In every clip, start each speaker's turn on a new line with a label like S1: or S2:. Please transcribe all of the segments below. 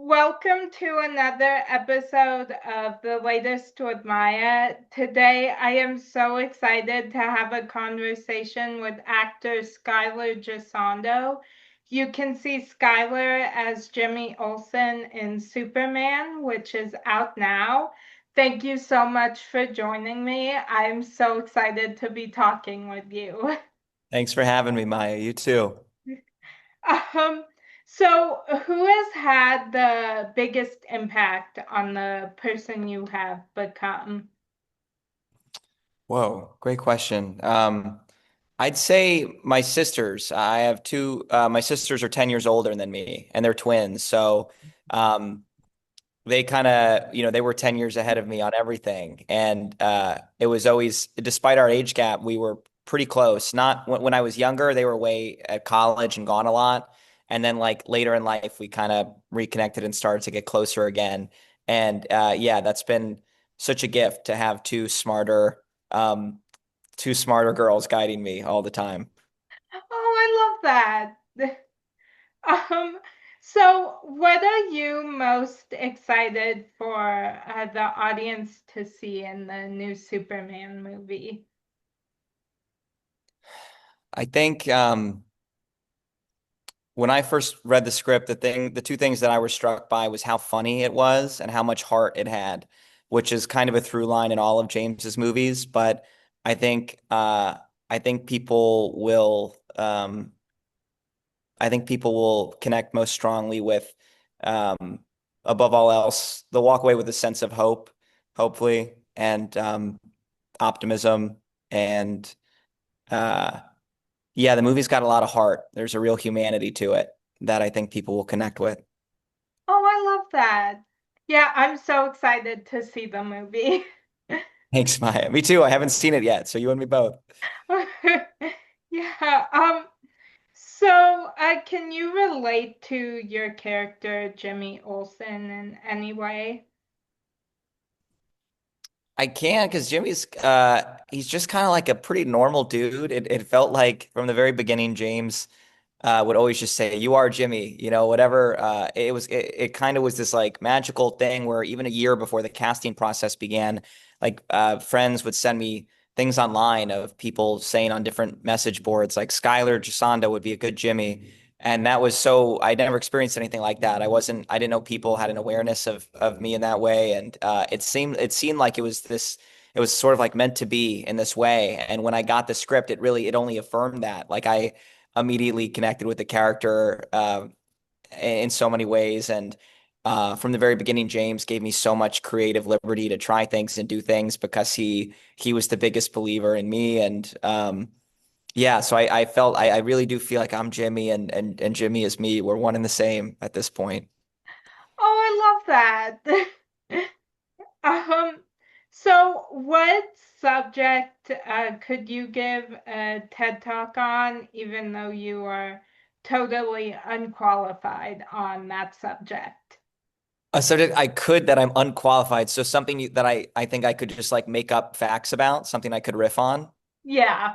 S1: Welcome to another episode of The Latest with Maya. Today, I am so excited to have a conversation with actor Skyler Gisondo. You can see Skyler as Jimmy Olsen in Superman, which is out now. Thank you so much for joining me. I'm so excited to be talking with you.
S2: Thanks for having me, Maya. You too.
S1: Um, so who has had the biggest impact on the person you have become?
S2: Whoa, great question. I'd say my sisters. I have two. My sisters are 10 years older than me, and they're twins. So, um, they kind of, they were 10 years ahead of me on everything. And it was always, despite our age gap, we were pretty close. Not when I was younger, they were away at college and gone a lot. And then like later in life, we kind of reconnected and started to get closer again. And yeah, that's been such a gift to have um, two smarter girls guiding me all the time.
S1: Oh, I love that. Um, so what are you most excited for the audience to see in the new Superman movie?
S2: I think when I first read the script, the two things that I was struck by was how funny it was and how much heart it had, which is kind of a through line in all of James's movies. But I think, uh, I think people will, I think people will connect most strongly with, um, above all else, they'll walk away with a sense of hope, hopefully, and optimism. And uh, yeah, the movie's got a lot of heart. There's a real humanity to it that I think people will connect with.
S1: Oh, I love that. Yeah, I'm so excited to see the movie.
S2: Thanks, Maya. Me too. I haven't seen it yet, so you and me both.
S1: Yeah, so, can you relate to your character, Jimmy Olsen, in any way?
S2: I can because Jimmy's he's just kind of like a pretty normal dude. It felt like from the very beginning, James would always just say, "You are Jimmy," whatever. It kind of was this like magical thing where even a year before the casting process began, like friends would send me things online of people saying on different message boards like Skyler Gisondo would be a good Jimmy. And that was so I'd never experienced anything like that. I didn't know people had an awareness of me in that way. And it seemed like it was sort of like meant to be in this way. And when I got the script, it only affirmed that. Like I immediately connected with the character in so many ways. And from the very beginning, James gave me so much creative liberty to try things and do things because he was the biggest believer in me. And yeah, so I really do feel like I'm Jimmy and Jimmy is me. We're one and the same at this point.
S1: Oh, I love that. Um, so what subject could you give a TED Talk on, even though you are totally unqualified on that subject?
S2: A subject I could that I'm unqualified. So something that I think I could just like make up facts about, something I could riff on.
S1: Yeah.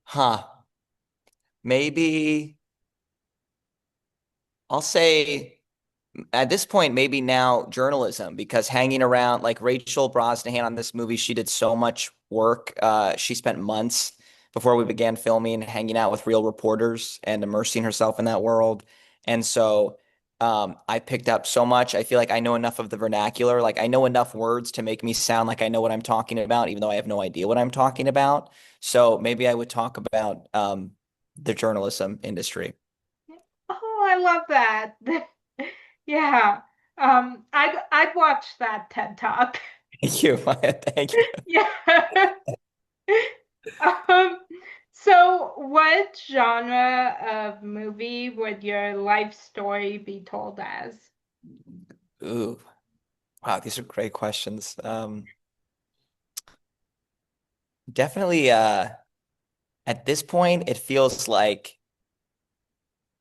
S2: Huh. Maybe I'll say at this point, maybe now journalism, because hanging around like Rachel Brosnahan on this movie, she did so much work. She spent months before we began filming, hanging out with real reporters and immersing herself in that world. And so I picked up so much. I feel like I know enough of the vernacular. Like I know enough words to make me sound like I know what I'm talking about, even though I have no idea what I'm talking about. So maybe I would talk about the journalism industry.
S1: Oh, I love that. Yeah. I'd watch that TED Talk.
S2: Thank you. Thank you.
S1: Yeah. Um, so what genre of movie would your life story be told as?
S2: Ooh. Wow, these are great questions. Definitely at this point it feels like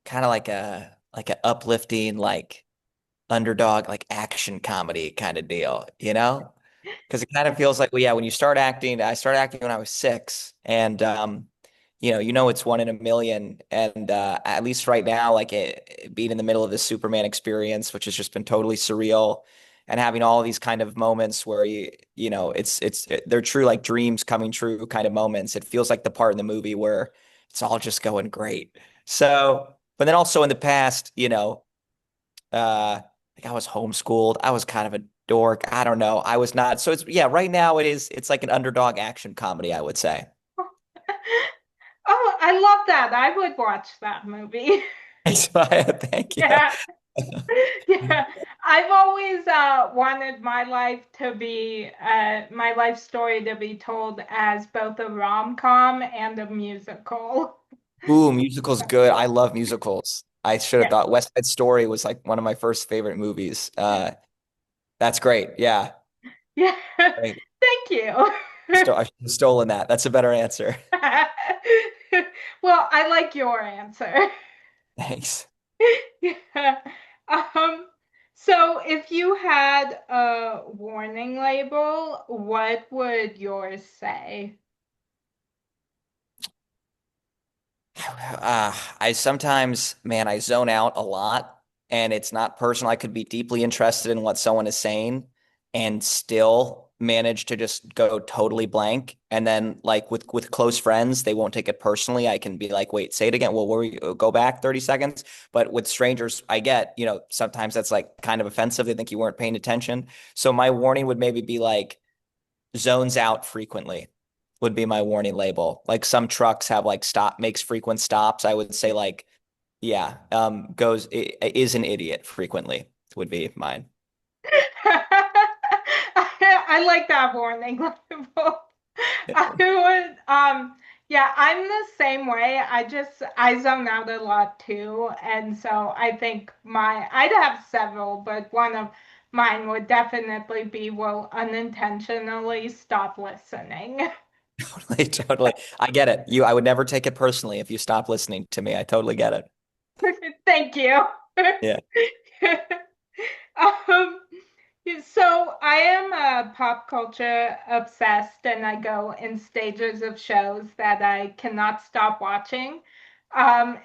S2: kind of like a uplifting like underdog like action comedy kind of deal, you know? Because it kind of feels like well yeah, when you start acting, I started acting when I was 6 and it's one in a million. And at least right now, like being in the middle of this Superman experience, which has just been totally surreal, and having all these kind of moments where they're true like dreams coming true kind of moments. It feels like the part in the movie where it's all just going great. So, but then also in the past, like I was homeschooled. I was kind of a dork. I don't know. I was not. So right now it's like an underdog action comedy, I would say.
S1: Oh, I love that. I would watch that movie.
S2: Thank you.
S1: Yeah. Yeah. I've always wanted my life story to be told as both a rom-com and a musical.
S2: Ooh, musicals good. I love musicals. I should have
S1: Yeah.
S2: thought West Side Story was like one of my first favorite movies. That's great. Yeah.
S1: Yeah.
S2: Great.
S1: Thank you.
S2: I should have stolen that. That's a better answer.
S1: Well, I like your answer.
S2: Thanks.
S1: Yeah. Um, so if you had a warning label, what would yours say?
S2: I sometimes, man, I zone out a lot and it's not personal. I could be deeply interested in what someone is saying and still manage to just go totally blank. And then like with close friends, they won't take it personally. I can be like, wait, say it again. Well, where we go back 30 seconds. But with strangers, I get, sometimes that's like kind of offensive. They think you weren't paying attention. So my warning would maybe be like, zones out frequently would be my warning label. Like some trucks have like makes frequent stops. I would say like, yeah, is an idiot frequently would be mine.
S1: I like that warning label. I would, yeah, I'm the same way. I zone out a lot too. And so I think I'd have several, but one of mine would definitely be will unintentionally stop listening.
S2: Totally, totally. I get it. I would never take it personally if you stop listening to me. I totally get it.
S1: Thank you.
S2: Yeah.
S1: Um, so I am pop culture obsessed and I go in stages of shows that I cannot stop watching.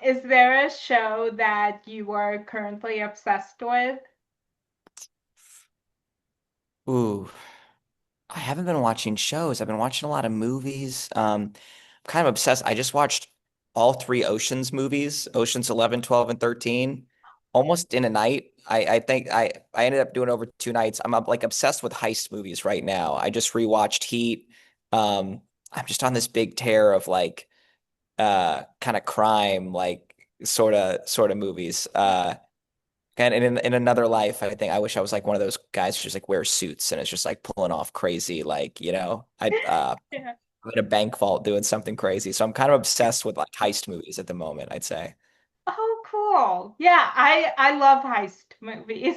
S1: Is there a show that you are currently obsessed with?
S2: Ooh. I haven't been watching shows. I've been watching a lot of movies. I'm kind of obsessed. I just watched all three Oceans movies, Oceans 11, 12, and 13, almost in a night. I think I ended up doing over 2 nights. I'm like obsessed with heist movies right now. I just rewatched Heat. I'm just on this big tear of like kind of crime, like sort of movies. And in another life, I think I wish I was like one of those guys who just like wears suits and is just like pulling off crazy, like,
S1: Yeah.
S2: I'm in a bank vault doing something crazy. So I'm kind of obsessed with like heist movies at the moment, I'd say.
S1: Oh, cool. Yeah, I love heist movies.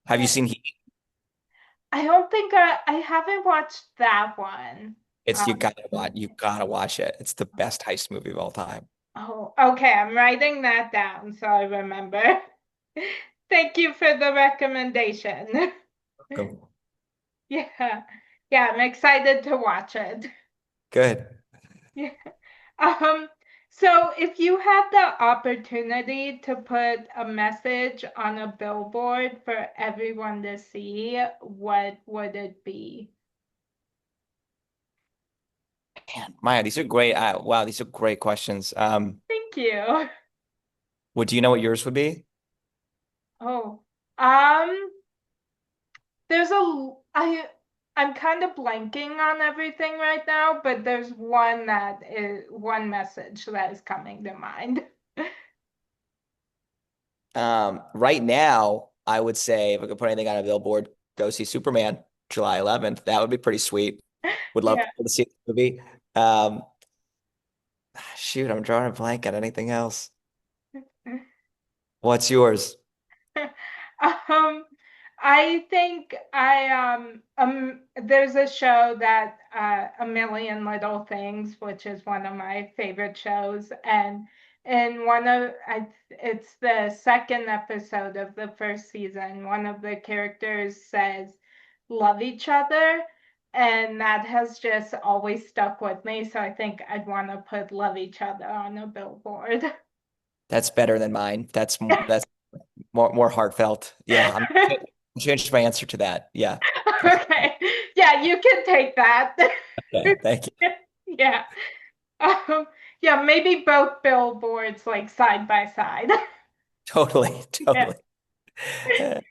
S2: Have you
S1: Yeah.
S2: seen Heat?
S1: I don't think I haven't watched that one.
S2: You gotta watch it. It's the best heist movie of all time.
S1: Oh, okay. I'm writing that down so I remember. Thank you for the recommendation.
S2: Go.
S1: Yeah. Yeah, I'm excited to watch it.
S2: Good.
S1: Yeah. Um, so if you had the opportunity to put a message on a billboard for everyone to see, what would it be?
S2: Man, Maya, these are great. Wow, these are great questions.
S1: Thank you.
S2: Do you know what yours would be?
S1: Oh, um, there's a I'm kind of blanking on everything right now, but there's one message that is coming to mind.
S2: Right now, I would say if I could put anything on a billboard, go see Superman July 11th. That would be pretty sweet. Would love
S1: Yeah.
S2: people to see the movie. Um, Shoot, I'm drawing a blank on anything else. What's yours?
S1: Um, I think there's a show that A Million Little Things, which is one of my favorite shows, and in it's the second episode of the first season. One of the characters says, "Love each other," and that has just always stuck with me. So I think I'd want to put "Love Each Other" on a billboard.
S2: That's better than mine. That's more heartfelt. Yeah, I'm changed my answer to that. Yeah. That's
S1: Okay. Yeah, you can take that.
S2: okay. Thank you.
S1: Yeah. Um, yeah, maybe both billboards like side by side.
S2: Totally,
S1: Yeah.
S2: totally.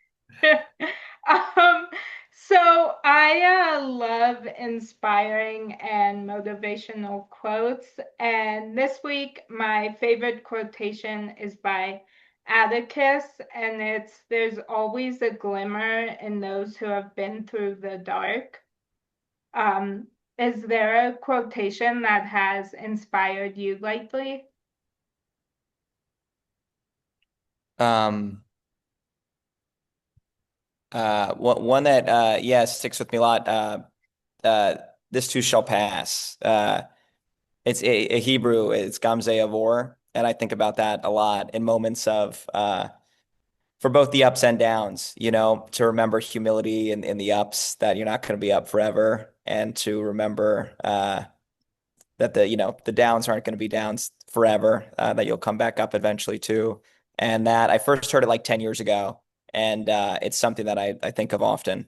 S1: Um, so I love inspiring and motivational quotes. And this week, my favorite quotation is by Atticus, and it's "There's always a glimmer in those who have been through the dark." Um, is there a quotation that has inspired you lately?
S2: Um, one that yeah sticks with me a lot. Uh, this too shall pass. It's a Hebrew. It's Gamze Avor, and I think about that a lot in moments of for both the ups and downs. You know, to remember humility in the ups that you're not going to be up forever, and to remember that the downs aren't going to be downs forever. That you'll come back up eventually too. And that I first heard it like 10 years ago, and it's something that I think of often.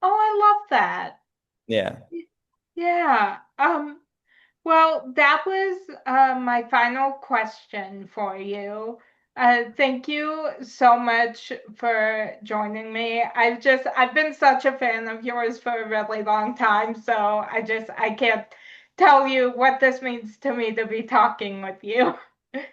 S1: Oh, I love that.
S2: Yeah.
S1: Yeah. Well, that was my final question for you. Thank you so much for joining me. I've been such a fan of yours for a really long time, so I can't tell you what this means to me to be talking with you.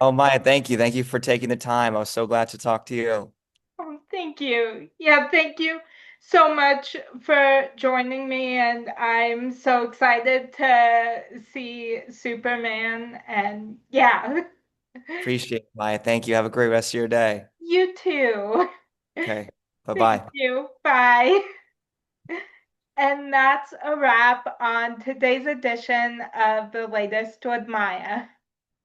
S2: Oh, Maya, thank you. Thank you for taking the time. I was so glad to talk to you.
S1: Oh, thank you. Yeah, thank you so much for joining me, and I'm so excited to see Superman. And yeah,
S2: Appreciate it, Maya. Thank you. Have a great rest of your day.
S1: you too.
S2: Okay.
S1: Thank
S2: Bye-bye.
S1: you. Bye. And that's a wrap on today's edition of The Latest with Maya.